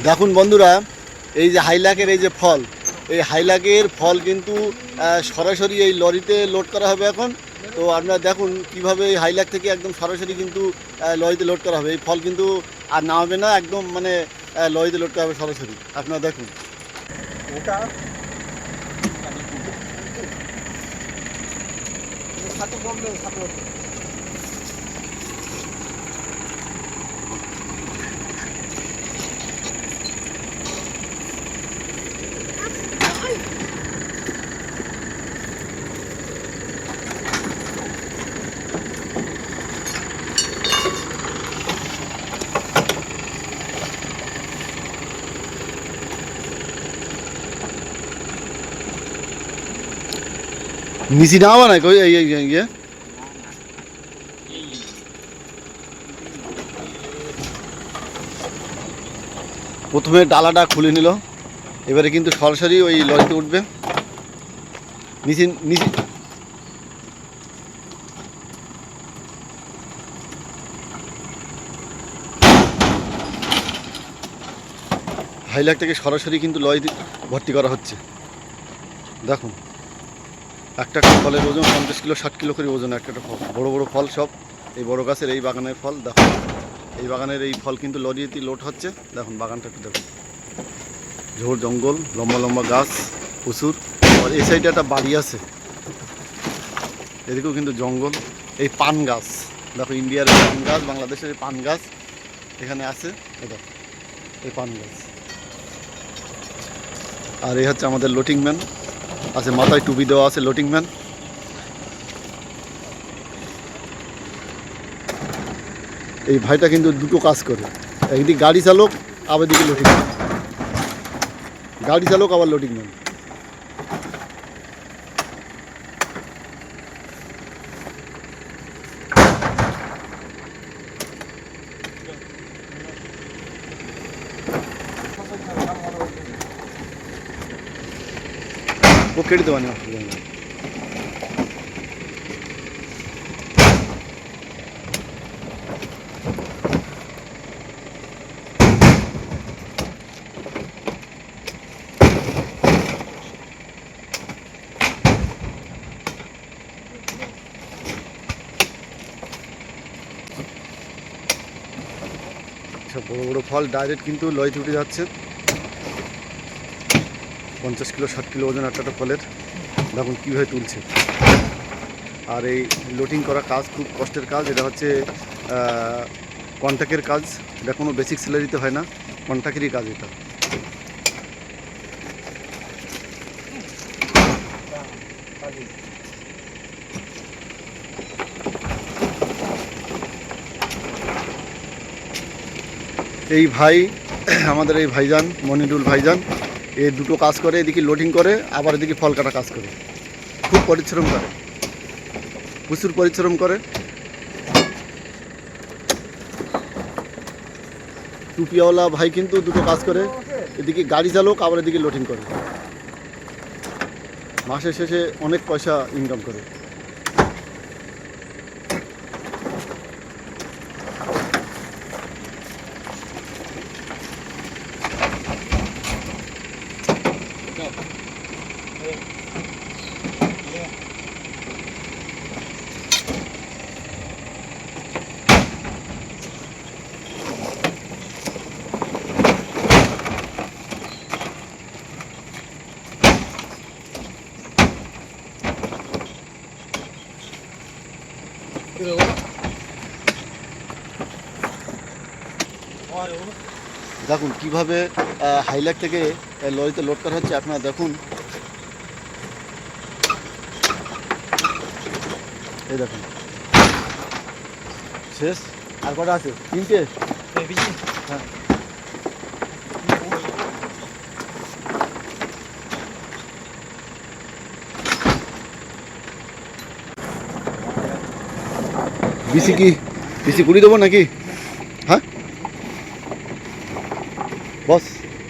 দেখুন বন্ধুরা, এই যে হাইলাকের এই যে ফল, এই হাইলাকের ফল কিন্তু সরাসরি এই লরিতে লোড করা হবে এখন। তো আপনারা দেখুন কিভাবে এই হাইলাক থেকে একদম সরাসরি কিন্তু লরিতে লোড করা হবে। এই ফল কিন্তু আর নামাবে না, একদম মানে লরিতে লোড করা হবে সরাসরি। আপনারা দেখুন ওটা নিচি নামা না কই ইয়ে প্রথমে ডালাটা খুলে নিল, এবারে কিন্তু সরাসরি ওই লরিতে উঠবে। নিচে নিচে হাইলাক থেকে সরাসরি কিন্তু লরিতে ভর্তি করা হচ্ছে। দেখুন একটা একটা ফলের ওজন 50 কিলো 60 কিলো করে ওজন একটা একটা ফল, বড় বড় ফল সব। এই বড় গাছের এই বাগানের ফল দেখুন, এই বাগানের এই ফল কিন্তু লরিতে লোড হচ্ছে। দেখুন বাগানটা একটু দেখুন, ঝোড় জঙ্গল, লম্বা লম্বা গাছ প্রচুর। আর এই সাইডে একটা বাড়ি আছে, এদিকেও কিন্তু জঙ্গল। এই পান গাছ দেখো, ইন্ডিয়ার পান গাছ, বাংলাদেশের পান গাছ এখানে আছে। এটা এই পান গাছ। আর এই হচ্ছে আমাদের লোডিং ম্যান আছে, মাথায় টুপি দেওয়া আছে লোডিং ম্যান। এই ভাইটা কিন্তু দুটো কাজ করে, একদিকে গাড়ি চালক আবার দিকে লোডিং ম্যান, গাড়ি চালক আবার লোডিং ম্যান। वो केड़ी दवाने সব বড় বড় ফল ডাইরেক্ট কিন্তু লরিতে উঠে যাচ্ছে। 50 কিলো 60 কিলো ওজন একটা ফলের। দেখুন কীভাবে তুলছে। আর এই লোডিং করা কাজ খুব কষ্টের কাজ। এটা হচ্ছে কন্ট্রাক্টের কাজ, এটা কোনো বেসিক স্যালারিতে হয় না, কন্ট্রাক্টেরই কাজ এটা। এই ভাই আমাদের এই ভাইজান মনিরুল ভাইজান, এ দুটো কাজ করে, এদিকে লোডিং করে আবার এদিকে ফল কাটা কাজ করে। খুব পরিশ্রম করে, প্রচুর পরিশ্রম করে। টুপিওয়ালা ভাই কিন্তু দুটো কাজ করে, এদিকে গাড়ি চালক আবার এদিকে লোডিং করে। মাসের শেষে অনেক পয়সা ইনকাম করে। দেখুন কিভাবে হাইলাক থেকে লরিতে লোড করা হচ্ছে, আপনারা দেখুন। এই দেখুন শেষ। আর কটা আছে? 3টে। হ্যাঁ বিসি কি বিসি পুরি দেবো নাকি? হ্যাঁ বস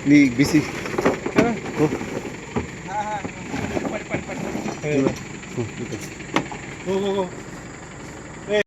নি বিসি Go, go, go.